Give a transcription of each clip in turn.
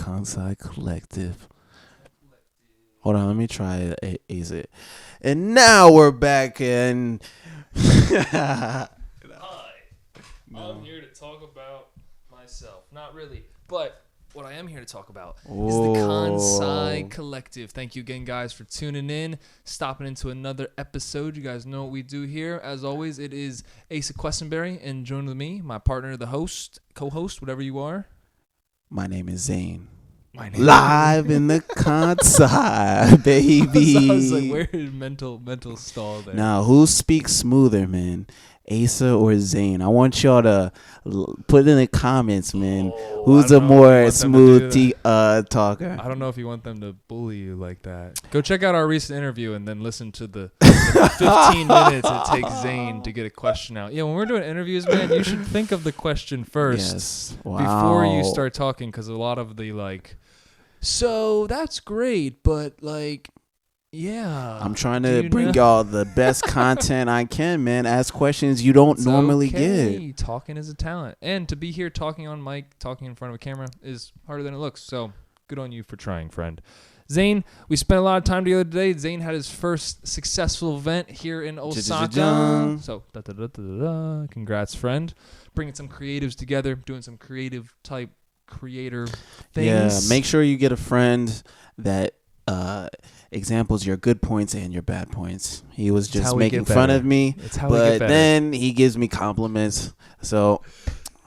Kansai Collective. Hold on, let me try it. Is it? And now we're back in. Hi. I'm here to talk about myself. Not really, but what I am here to talk about is the Kansai Collective. Thank you again, guys, for tuning in, stopping into another episode. You guys know what we do here. As always, it is Asa Questenberry, and joined with me, my partner, the host, co-host, whatever you are. My name is Zane. Live in the Kansai, baby. I was like, where is mental stall there? Now, who speaks smoother, man? Asa or Zane? I want y'all to put in the comments, man. Who's a more smooth talker? I don't know if you want them to bully you like that. Go check out our recent interview and then listen to the 15 minutes it takes Zane to get a question out. Yeah, when we're doing interviews, man, you should think of the question first before you start talking, because a lot of the so that's great, but yeah. I'm trying to bring y'all the best content I can, man. Ask questions you don't normally get. Talking is a talent. And to be here talking on mic, talking in front of a camera is harder than it looks. So good on you for trying, friend. Zane, we spent a lot of time together today. Zane had his first successful event here in Osaka. So congrats, friend. Bringing some creatives together, doing some creative type creator things. Yeah, make sure you get a friend that examples your good points and your bad points. He was just making fun of me, but then he gives me compliments. So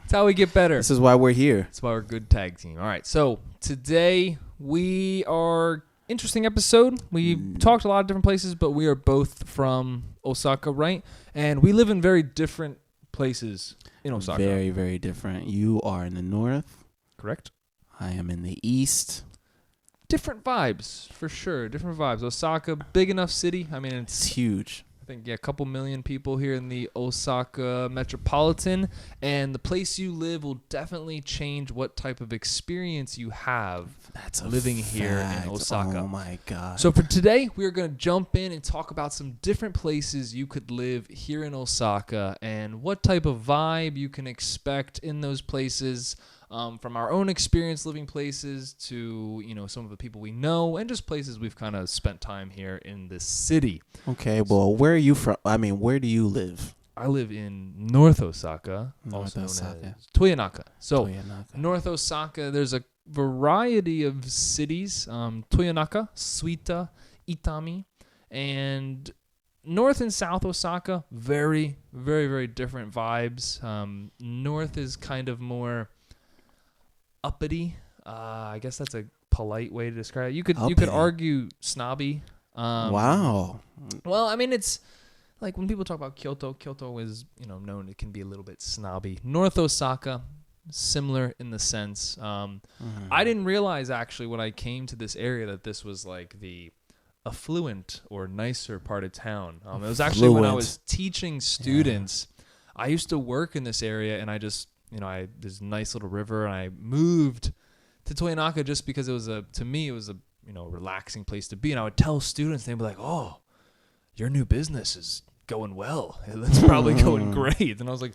that's how we get better. This is why we're here. That's why we're a good tag team. All right, so today we are interesting episode. We talked a lot of different places, but we are both from Osaka, right? And we live in very different places in Osaka. Very, very different. You are in the north. Correct. I am in the east. Different vibes, for sure. Different vibes. Osaka, big enough city. I mean, it's huge. I think, a couple million people here in the Osaka metropolitan. And the place you live will definitely change what type of experience you have living here in Osaka. Oh, my God. So for today, we're going to jump in and talk about some different places you could live here in Osaka and what type of vibe you can expect in those places. From our own experience living places to, some of the people we know and just places we've kind of spent time here in this city. Okay, well, where are you from? I mean, where do you live? I live in North Osaka, also known as Toyonaka. So, North Osaka, there's a variety of cities. Toyonaka, Suita, Itami, and North and South Osaka, very, very, very different vibes. North is kind of more uppity. I guess that's a polite way to describe it. You could argue snobby. Wow. Well, I mean, it's like when people talk about Kyoto is, known it can be a little bit snobby. North Osaka, similar in the sense. I didn't realize actually when I came to this area that this was like the affluent or nicer part of town. It was actually when I was teaching students. Yeah. I used to work in this area, and I just there's a nice little river, and I moved to Toyonaka just because it was a relaxing place to be. And I would tell students, they'd be like, "Oh, your new business is going well. It's probably going great." And I was like,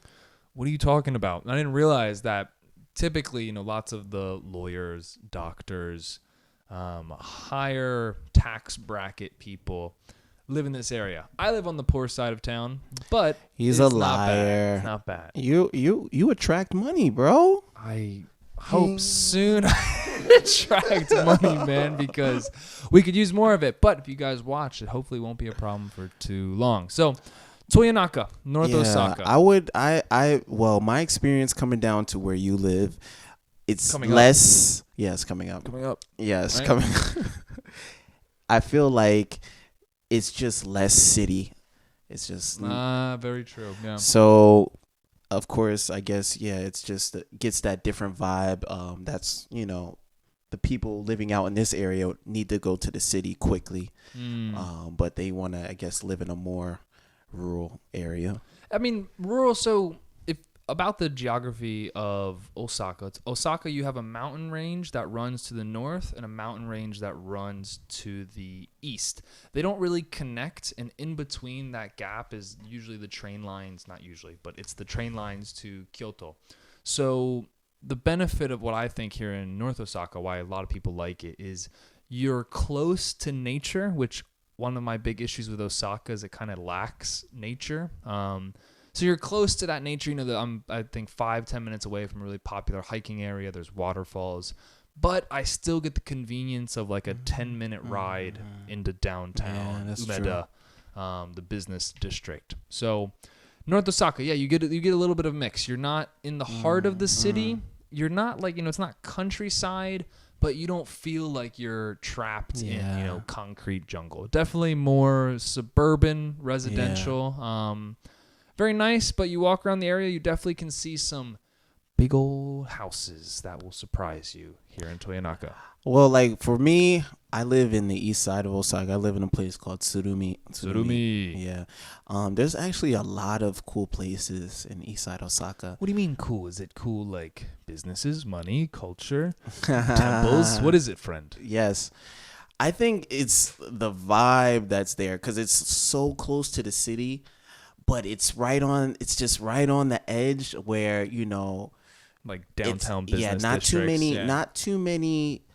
"What are you talking about?" And I didn't realize that typically, lots of the lawyers, doctors, higher tax bracket people live in this area. I live on the poor side of town, but he's a liar. It's not bad. You attract money, bro. I hope soon I attract money, man, because we could use more of it. But if you guys watch, it hopefully won't be a problem for too long. So, Toyonaka, North Osaka. Well, my experience coming down to where you live, it's coming less. Up. Yeah, it's coming up. Coming up. Yes, right? Coming up. I feel like it's just less city. It's just very true. Yeah. So, of course, I guess it's just gets that different vibe. That's the people living out in this area need to go to the city quickly, but they want to, I guess, live in a more rural area. I mean, rural. So about the geography of Osaka. Osaka, you have a mountain range that runs to the north and a mountain range that runs to the east. They don't really connect, and in between that gap is usually the train lines, not usually, but it's the train lines to Kyoto. So the benefit of what I think here in North Osaka, why a lot of people like it, is you're close to nature, which one of my big issues with Osaka is it kind of lacks nature. So you're close to that nature. I'm, I think, 5-10 minutes away from a really popular hiking area. There's waterfalls. But I still get the convenience of like a 10-minute ride into downtown Umeda, the business district. So North Osaka, you get a little bit of mix. You're not in the heart of the city. You're not like, it's not countryside, but you don't feel like you're trapped in, concrete jungle. Definitely more suburban, residential. Very nice, but you walk around the area, you definitely can see some big old houses that will surprise you here in Toyonaka. Well, like for me, I live in the east side of Osaka. I live in a place called Tsurumi. Yeah. There's actually a lot of cool places in east side Osaka. What do you mean cool? Is it cool like businesses, money, culture, temples? What is it, friend? Yes. I think it's the vibe that's there because it's so close to the city, but it's just right on the edge where, like downtown business not districts. Not too many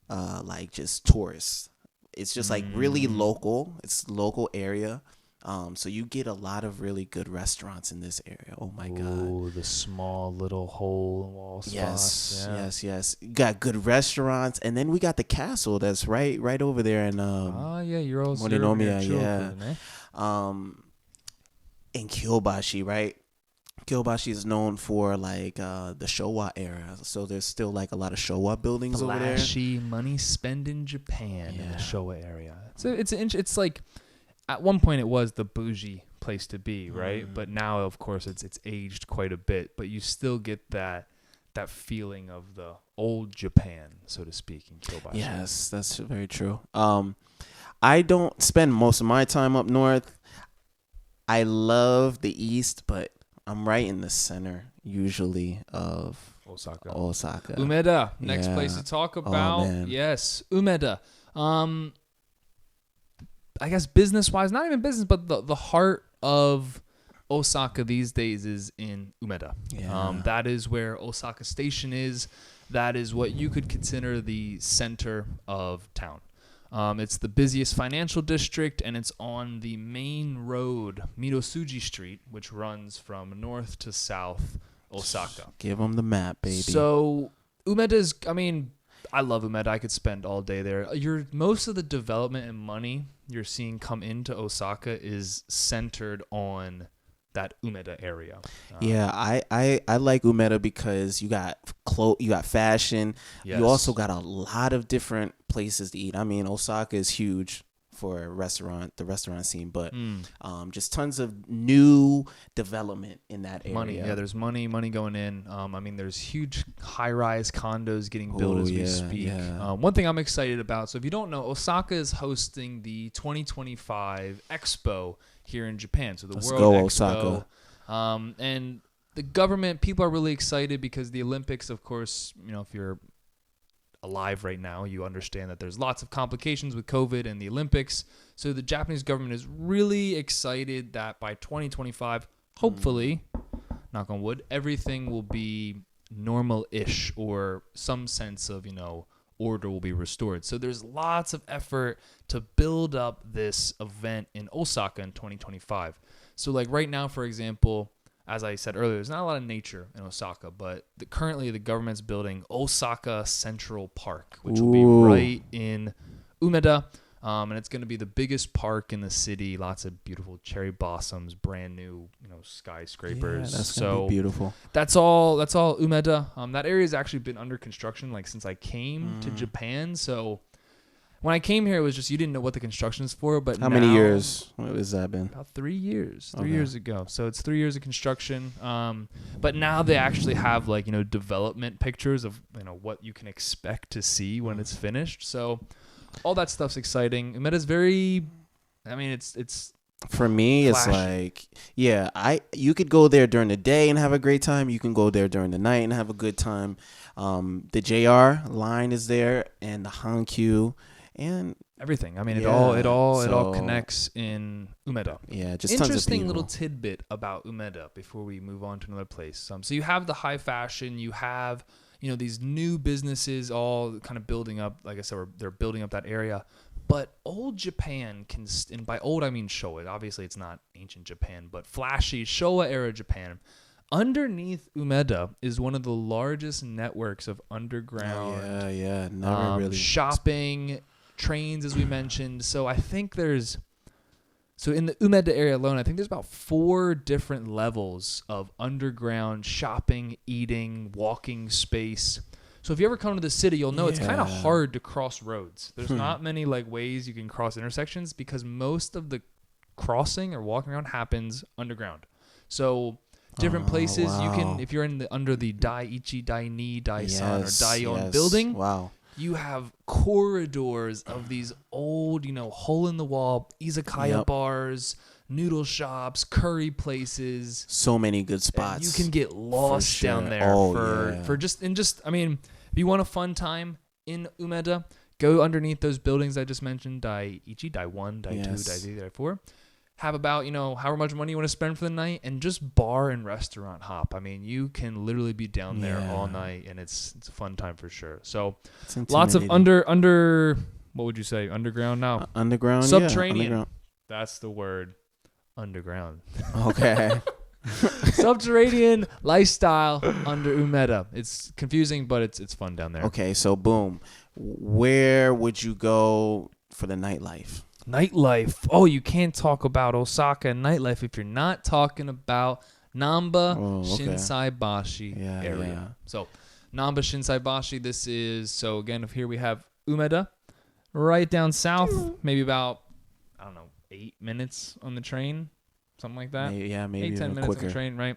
like just tourists. It's just like really local. It's local area. So you get a lot of really good restaurants in this area. Oh my god. Oh, the small little hole in wall spots. Yes. You got good restaurants, and then we got the castle that's right over there in you're also Morinomiya, in Kyobashi, right? Kyobashi is known for like the Showa era, so there's still like a lot of Showa buildings over there. Flashy money spend in Japan in the Showa area. So it's like at one point it was the bougie place to be, right? But now of course it's aged quite a bit, but you still get that feeling of the old Japan, so to speak, in Kyobashi. Yes, that's very true. I don't spend most of my time up north. I love the east, but I'm right in the center usually of Osaka. Umeda, next place to talk about. Yes, Umeda. I guess business-wise, not even business, but the heart of Osaka these days is in Umeda. That is where Osaka Station is. That is what you could consider the center of town. It's the busiest financial district, and it's on the main road, Midosuji Street, which runs from north to south Osaka. Give them the map, baby. So Umeda's, I love Umeda. I could spend all day there. Most of the development and money you're seeing come into Osaka is centered on that Umeda area. I like Umeda because you got you got fashion. Yes. You also got a lot of different places to eat. Osaka is huge for the restaurant scene, but just tons of new development in that area. Money, there's money going in. There's huge high-rise condos getting built as we speak. Yeah. One thing I'm excited about, so if you don't know, Osaka is hosting the 2025 Expo here in Japan. So Let's World go, Expo. Osaka. And the government, people are really excited because the Olympics, of course, if you're alive right now, you understand that there's lots of complications with COVID and the Olympics. So the Japanese government is really excited that by 2025, hopefully, knock on wood, everything will be normal-ish, or some sense of, order will be restored. So there's lots of effort to build up this event in Osaka in 2025. So like right now, for example, as I said earlier, there's not a lot of nature in Osaka, but currently the government's building Osaka Central Park, which will be right in Umeda, and it's going to be the biggest park in the city. Lots of beautiful cherry blossoms, brand new, skyscrapers. Yeah, that's going to be beautiful. That's all Umeda. That area has actually been under construction since I came to Japan. So when I came here, it was just you didn't know what the construction's for. But how many years? What has that been? About 3 years. 3 years ago. So it's 3 years of construction. But now they actually have development pictures of what you can expect to see when it's finished. So all that stuff's exciting. Umeda's very. It's. For me, flashy. It's like, you could go there during the day and have a great time. You can go there during the night and have a good time. The JR line is there, and the Hankyu. and everything. I mean, it Yeah, all so- connects in Umeda. yeah, just tons of Interesting people. little tidbit about Umeda before we move on to another place. So you have the high fashion, you have these new businesses all kind of building up. Like I said, they're building up that area. But old Japan and by old I mean Showa. Obviously, it's not ancient Japan, but flashy Showa era Japan. Underneath Umeda is one of the largest networks of underground never really. shopping, trains, as we mentioned. So I think so in the Umeda area alone, I think there's about 4 different levels of underground shopping, eating, walking space. So if you ever come to the city, you'll know it's kind of hard to cross roads. There's not many like ways you can cross intersections because most of the crossing or walking around happens underground. So different places you can, if you're under the Daiichi, Dai-ni, Dai-san, or Daion building, you have corridors of these old, hole-in-the-wall izakaya bars, noodle shops, curry places. So many good spots. You can get lost down there I mean, if you want a fun time in Umeda, go underneath those buildings I just mentioned, Daiichi, Dai-1, Dai-2, Dai-3, Dai-4. Have about, however much money you want to spend for the night and just bar and restaurant hop. I mean, you can literally be down there all night and it's a fun time for sure. So lots of under what would you say? Underground now? Underground, subterranean. Underground. That's the word. Underground. Okay. Subterranean lifestyle under Umeda. It's confusing, but it's fun down there. Okay, so boom. Where would you go for the nightlife? Nightlife. Oh, you can't talk about Osaka and nightlife if you're not talking about Namba Shinsaibashi area. Yeah. So Namba Shinsaibashi, this is, so again, here we have Umeda, right down south, maybe about, 8 minutes on the train, something like that. Maybe 8-10 minutes quicker. on the train, right?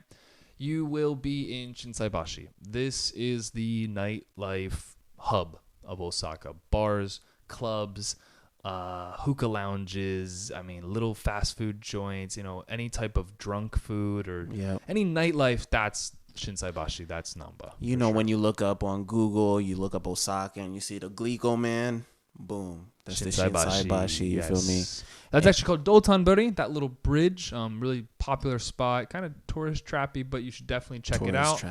You will be in Shinsaibashi. This is the nightlife hub of Osaka. Bars, clubs, hookah lounges, little fast food joints, any type of drunk food or any nightlife, that's Shinsaibashi, that's Namba. When you look up on Google, you look up Osaka and you see the Glico Man, boom. That's the Shinsaibashi, you feel me? That's actually called Dotonbori, that little bridge, really popular spot, kind of tourist trappy, but you should definitely check it out.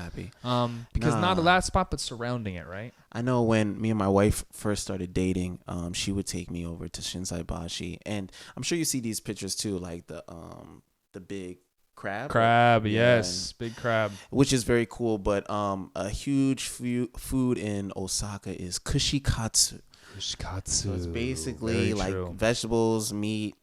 Because not that spot, but surrounding it, right? I know when me and my wife first started dating, she would take me over to Shinsaibashi, and I'm sure you see these pictures too, like the big crab. Yes, big crab, which is very cool. But a huge food in Osaka is kushikatsu. So it's basically like vegetables, meat,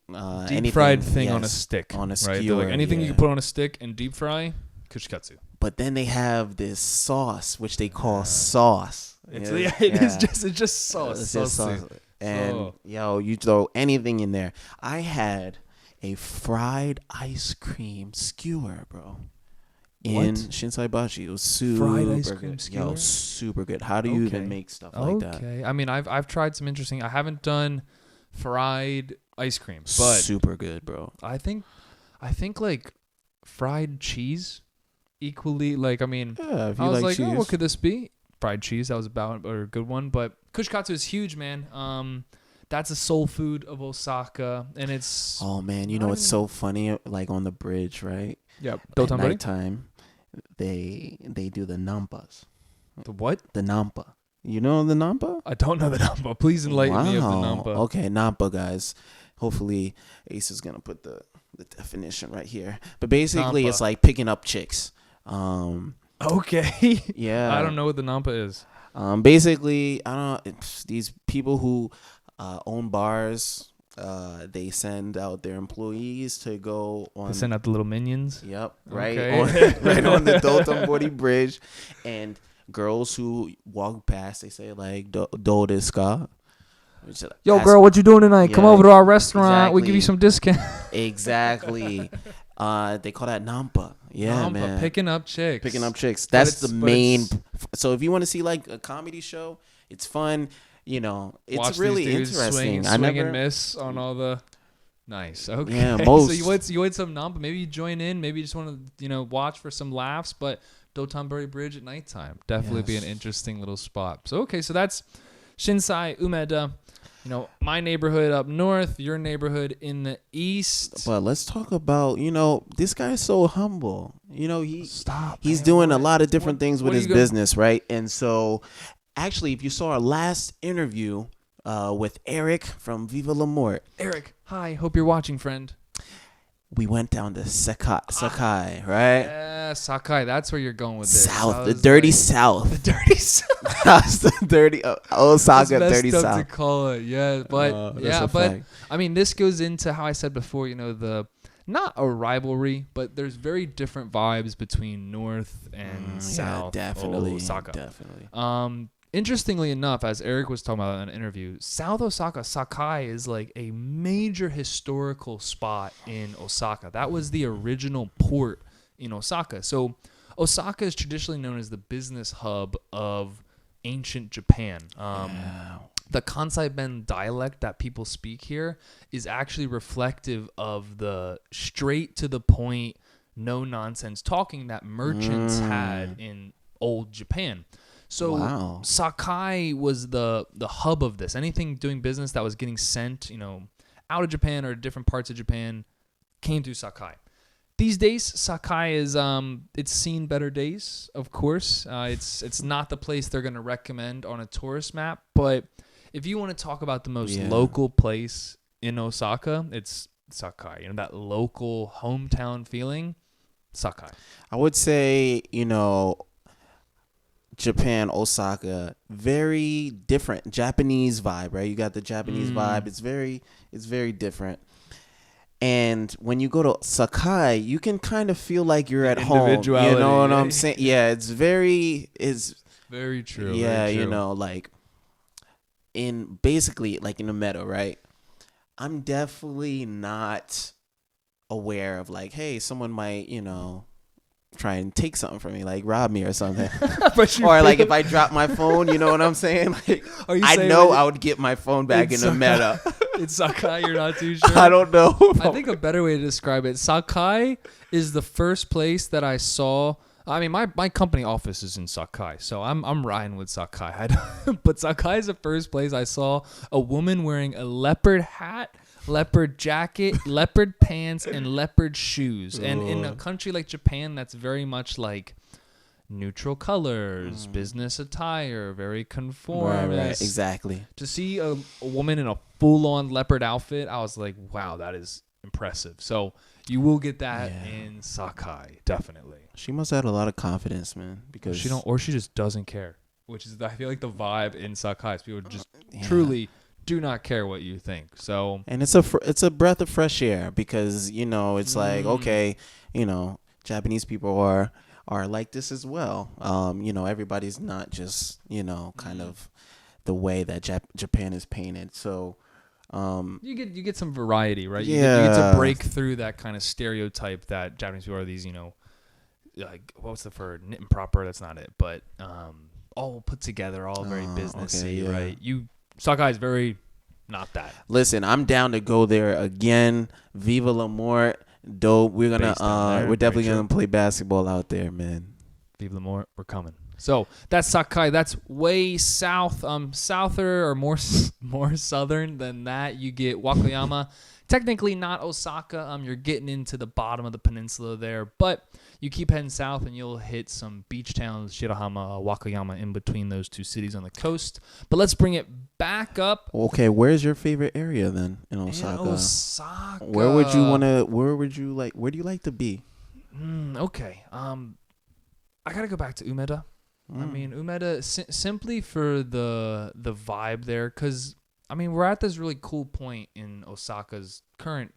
deep fried thing on a stick, on a right? skewer. Like anything you can put on a stick and deep fry, kushikatsu. But then they have this sauce, which they call sauce. It's just sauce. It's just sauce. And you throw anything in there. I had a fried ice cream skewer, bro. In Shinsaibashi. It was super fried ice cream good. skewer? Super good. How do you even make stuff like that? Okay. I mean, I've tried some interesting. I haven't done fried ice cream, but super good, bro. I think like fried cheese equally. Like, I mean, if you I was like cheese. what could this be? Fried cheese. That was a good one. But kushikatsu is huge, man. That's a soul food of Osaka, and it's. Oh man, it's so funny. Like on the bridge, right? Yep. At nighttime, they do the nampas. The what? The nampa. You know the nampa? I don't know the nampa. Please enlighten me of the nampa. Okay, nampa, guys. Hopefully, Ace is gonna put the definition right here. But basically, it's like picking up chicks. Okay. Yeah. I don't know what the nampa is. Basically, it's these people who own bars. They send out their employees to go on. They send out the little minions. Yep, right, okay. right on the Dotonbori Bridge, and girls who walk past, they say like "Do desu ka?" Yo, girl, what you doing tonight? Come over to our restaurant. We give you some discount. Exactly. They call that nampa. Yeah, nampa, man. Picking up chicks. That's the main. So if you want to see like a comedy show, it's fun. It's watch really these dudes interesting. Swing and miss on all the. Nice. Okay. Yeah, most. So you want some nampa? Maybe you join in. Maybe you just want to watch for some laughs. But Dotonbori Bridge at nighttime definitely be an interesting little spot. So so that's Shinsai Umeda. my neighborhood up north, your neighborhood in the east. But let's talk about, this guy's so humble. He's Man, doing a lot of different things with what are his you gonna- business, right? And so, actually, if you saw our last interview with Eric from Viva La Mort, Eric, hi, hope you're watching, friend. we went down to Sakai, right? Yeah, Sakai, that's where you're going with this. South, the dirty South. The dirty South. That's the dirty Osaka, That's dirty messed up South. to call it, yeah, but fact. I mean, this goes into how I said before, the not a rivalry, but there's very different vibes between North and South. Yeah, definitely, Osaka. definitely. Interestingly enough, as Eric was talking about in an interview, South Osaka, Sakai is like a major historical spot in Osaka. That was the original port in Osaka. So Osaka is traditionally known as the business hub of ancient Japan. The Kansai Ben dialect that people speak here is actually reflective of the straight to the point, no nonsense talking that merchants had in old Japan. So Sakai was the hub of this. Anything doing business that was getting sent, out of Japan or different parts of Japan came through Sakai. These days, Sakai is it's seen better days, of course. It's not the place they're going to recommend on a tourist map, but if you want to talk about the most local place in Osaka, it's Sakai. That local hometown feeling, Sakai. I would say, Japan, Osaka, very different Japanese vibe, right? You got the Japanese vibe. It's very different. And when you go to Sakai, you can kind of feel like you're at home. You know what I'm saying? Yeah, it's very true. Yeah, very true. like in the meadow, right? I'm definitely not aware of like, hey, someone might, try and take something from me, like rob me or something. Or like if I drop my phone, you know what I'm saying? Like I know I would get my phone back in the meta. It's Sakai, you're not too sure? I don't know. I think a better way to describe it, Sakai is the first place that I saw. I mean, my company office is in Sakai, so I'm riding with Sakai. But Sakai is the first place I saw a woman wearing a leopard hat, leopard jacket, leopard pants, and leopard shoes. And in a country like Japan, that's very much like neutral colors, business attire, very conformist. Right, exactly. To see a woman in a full-on leopard outfit, I was like, wow, that is impressive. So you will get that in Sakai, definitely. She must have had a lot of confidence, man, because she just doesn't care, which is I feel like the vibe in Sakai is people just truly do not care what you think. So and it's a breath of fresh air because it's like okay, Japanese people are like this as well. Everybody's not just kind of the way that Japan is painted. So you get some variety, right? Yeah. You get to break through that kind of stereotype that Japanese people are these, like what's the word? Knit and proper. That's not it, but all put together, all very businessy, right? Sakai is very not that. Listen, I'm down to go there again. Viva La Mort, dope. We're definitely gonna play basketball out there, man. Viva La Mort, we're coming. So that's Sakai. That's way south, souther or more southern than that. You get Wakayama. Technically not Osaka. You're getting into the bottom of the peninsula there, but you keep heading south and you'll hit some beach towns, Shirahama, Wakayama, in between those two cities on the coast. But let's bring it back up. Okay, where's your favorite area then in Osaka? Osaka. Where do you like to be? Okay. I gotta go back to Umeda. I mean, Umeda simply for the vibe there, because I mean we're at this really cool point in Osaka's current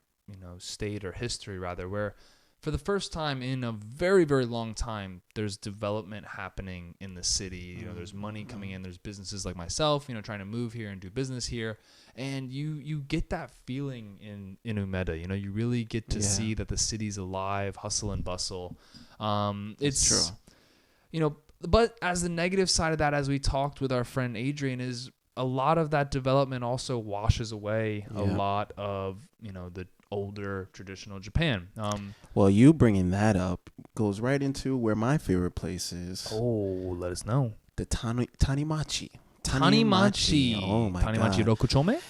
state or history rather, where for the first time in a very, very long time, there's development happening in the city. There's money coming in. There's businesses like myself, trying to move here and do business here. And you get that feeling in Umeda. You really get to see that the city's alive, hustle and bustle. It's true. But as the negative side of that, as we talked with our friend Adrian, is a lot of that development also washes away a lot of, the older traditional Japan. Well, you bringing that up goes right into where my favorite place is. Oh, let us know. The Tanimachi Tanimachi. Oh my Tanimachi god. Rokuchome?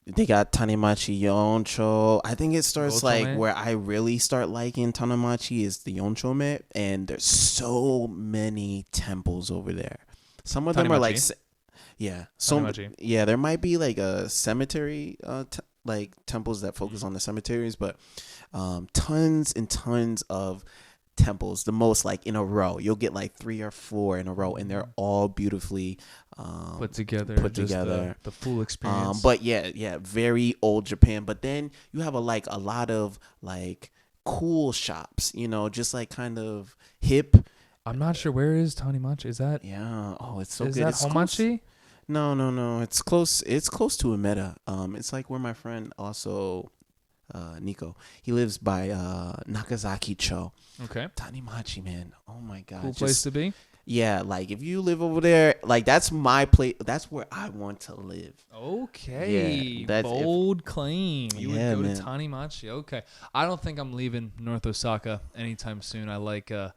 They got Tanimachi Yoncho. I think it starts like Gochome? where I really start liking Tanimachi is the Yonchome, and there's so many temples over there. Some of them are like, Tanimachi. Tanimachi. yeah, there might be like a cemetery, like temples that focus on the cemeteries, but tons and tons of temples, the most like in a row. You'll get like 3 or 4 in a row, and they're all beautifully Put together. The full experience. But yeah, very old Japan. But then you have a lot of like cool shops, just like kind of hip. I'm not sure, where is Tanimachi? Is that it's so is good. that It's close. Homachi? No. It's close. It's close to Umeda. It's like where my friend also, Nico. He lives by Nakazaki-cho. Okay. Tanimachi, man. Oh my god. Cool place to be. Yeah, like if you live over there, like that's my place. That's where I want to live. Okay. Yeah, that's bold claim. You Yeah, would go man. to Tanimachi. Okay. I don't think I'm leaving North Osaka anytime soon. I like how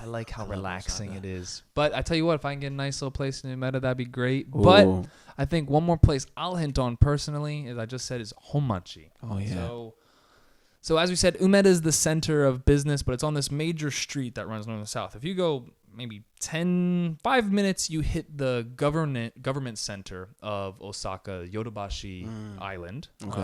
love relaxing Osaka. it is. But I tell you what, if I can get a nice little place in Umeda, that'd be great. But Ooh. I think one more place I'll hint on personally, as I just said, is Homachi. Oh yeah. So as we said, Umeda is the center of business, but it's on this major street that runs north and south. If you go maybe 5 minutes, you hit the government center of Osaka, Yodobashi Island. Okay.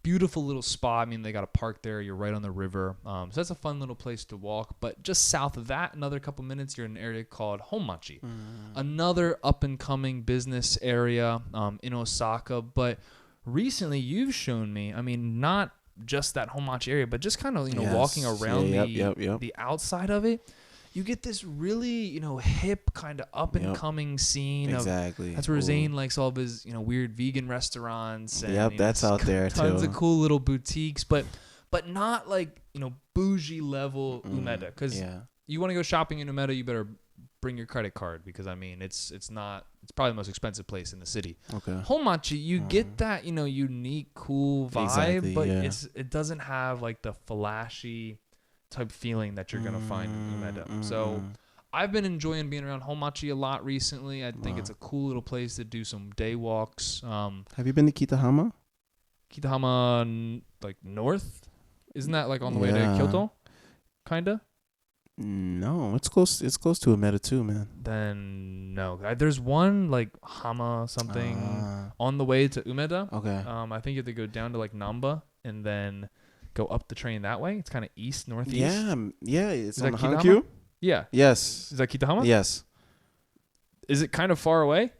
Beautiful little spot. I mean, they got a park there. You're right on the river. So that's a fun little place to walk. But just south of that, another couple minutes, you're in an area called Homachi. Another up-and-coming business area in Osaka. But recently, you've shown me, I mean, not just that Homachi area, but just kind of, Yes. walking around Yep. the outside of it. You get this really, hip kind of up-and-coming scene. Exactly. That's where Ooh. Zane likes all of his, weird vegan restaurants. And, Yep, that's out there tons too. of cool little boutiques, but not like, bougie level Umeda. Because you want to go shopping in Umeda, you better bring your credit card, because I mean it's probably the most expensive place in the city. Okay. Homachi, you get that unique, cool vibe, Exactly, but yeah. it doesn't have like the flashy type feeling that you're gonna find in Umeda. So I've been enjoying being around Homachi a lot recently. I think it's a cool little place to do some day walks. Have you been to Kitahama? Kitahama, like north, isn't that like on the way to Yeah. Kyoto? Kinda. No, it's close. It's close to Umeda too, man. Then no, there's one like Hama something on the way to Umeda. Okay. I think you have to go down to like Namba and then go up the train that way. It's kind of east northeast. Yeah. It's Is on that the Kitahama? Hankyu. Yeah. Yes. Is that Kitahama? Yes. Is it kind of far away?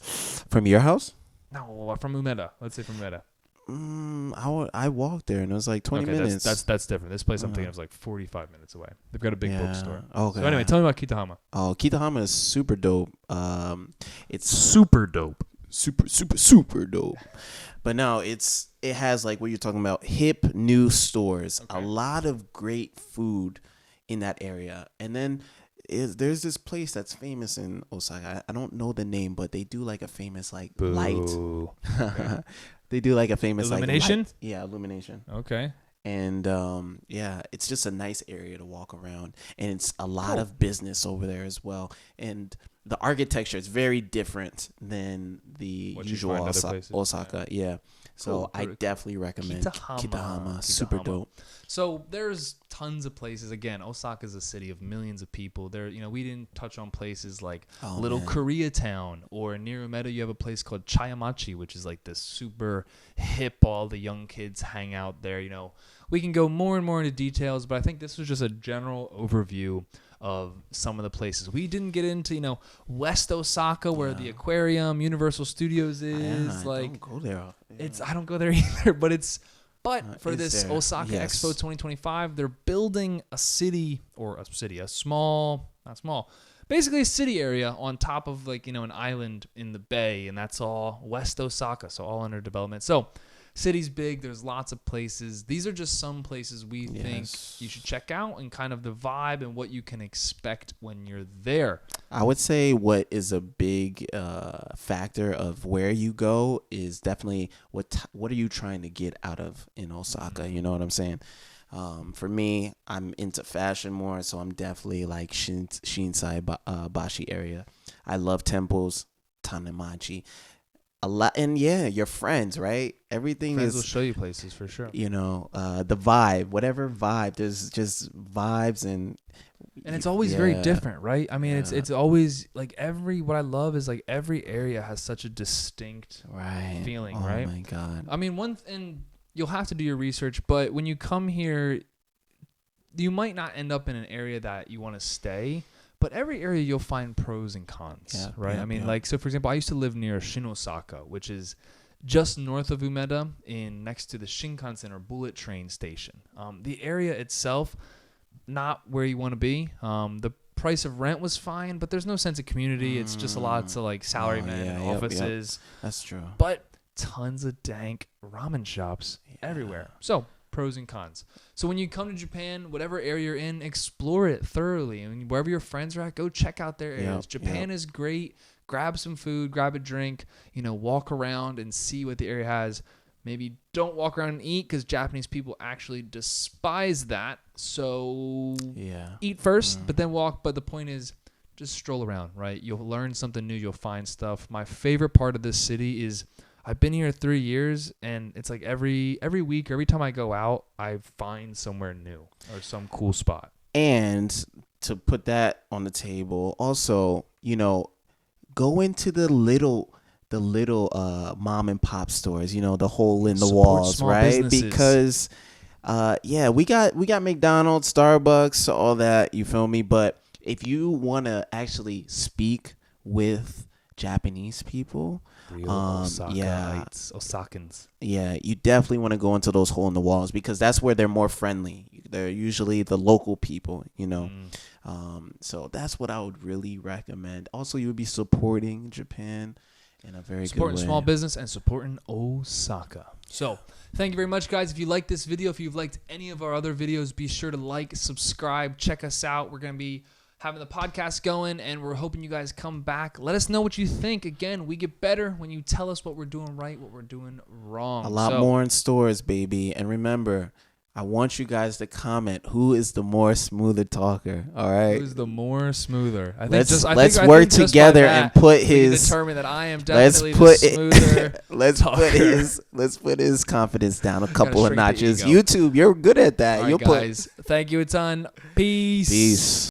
From your house? No, from Umeda. Let's say from Umeda. I walked there and it was like 20 minutes. That's different. This place I'm thinking of is like 45 minutes away. They've got a big bookstore. Okay. So anyway, tell me about Kitahama. Oh, Kitahama is super dope. It's Super dope. super dope. But no, it has like what you're talking about, hip new stores, a lot of great food in that area. And then there's this place that's famous in Osaka. I don't know the name, but they do like a famous like light. Okay. They do like a famous Illumination? Like light. Yeah, illumination. Okay. And it's just a nice area to walk around, and it's a lot of business over there as well. And the architecture is very different than the What you usual find other places, Osaka. Yeah. So Cool. I definitely recommend Kitahama. Super dope. So there's tons of places. Again, Osaka is a city of millions of people. There, we didn't touch on places like Little Koreatown, or near Umeda you have a place called Chayamachi, which is like this super hip. All the young kids hang out there. We can go more and more into details, but I think this was just a general overview of some of the places. We didn't get into, West Osaka, where the aquarium, Universal Studios is. I don't go there. I don't go there either, but for this there. Osaka Expo 2025, they're building a city, basically a city area on top of an island in the bay, and that's all West Osaka, so all under development. So city's big. There's lots of places. These are just some places we think you should check out, and kind of the vibe and what you can expect when you're there. I would say what is a big factor of where you go is definitely what are you trying to get out of in Osaka? You know what I'm saying? For me, I'm into fashion more, so I'm definitely like Shinsaibashi area. I love temples, Tanemachi. A lot, and yeah, your friends, right? Everything Friends is, will show you places for sure. the vibe, whatever vibe. There's just vibes, and it's always very different, right? I mean, it's always like what I love is like every area has such a distinct feeling, right? Oh my God. I mean, and you'll have to do your research, but when you come here, you might not end up in an area that you want to stay. But every area you'll find pros and cons, right? I mean, like, so for example, I used to live near Shinsaibashi, which is just north of Umeda, next to the Shinkansen or bullet train station. The area itself, not where you want to be. The price of rent was fine, but there's no sense of community. It's just lots of like salarymen and offices. That's true. But tons of dank ramen shops everywhere. So pros and cons. So when you come to Japan, whatever area you're in, explore it thoroughly. I mean, wherever your friends are at, go check out their areas. Japan is great. Grab some food, grab a drink, walk around and see what the area has. Maybe don't walk around and eat because Japanese people actually despise that. So eat first, but then walk. But the point is, just stroll around, right? You'll learn something new. You'll find stuff. My favorite part of this city is I've been here 3 years, and it's like every week, every time I go out, I find somewhere new or some cool spot. And to put that on the table, also, go into the little mom and pop stores, the hole in the walls, right? Businesses. Because we got McDonald's, Starbucks, all that, you feel me? But if you want to actually speak with Japanese people, Osakans. Yeah, you definitely want to go into those hole in the walls because that's where they're more friendly. They're usually the local people, So that's what I would really recommend. Also, you would be supporting Japan in a very good way. Supporting small business and supporting Osaka. So, thank you very much, guys. If you liked this video, if you've liked any of our other videos, be sure to like, subscribe, check us out. We're going to be having the podcast going, and we're hoping you guys come back. Let us know what you think. Again, we get better when you tell us what we're doing right, what we're doing wrong. A lot more in stores, baby. And remember, I want you guys to comment who is the more smoother talker. All right, who's the more smoother? I think let's work together and put his. Determine that I am definitely the smoother. Let's put his confidence down a couple of notches. YouTube, you're good at that. All right, guys. Thank you a ton. Peace.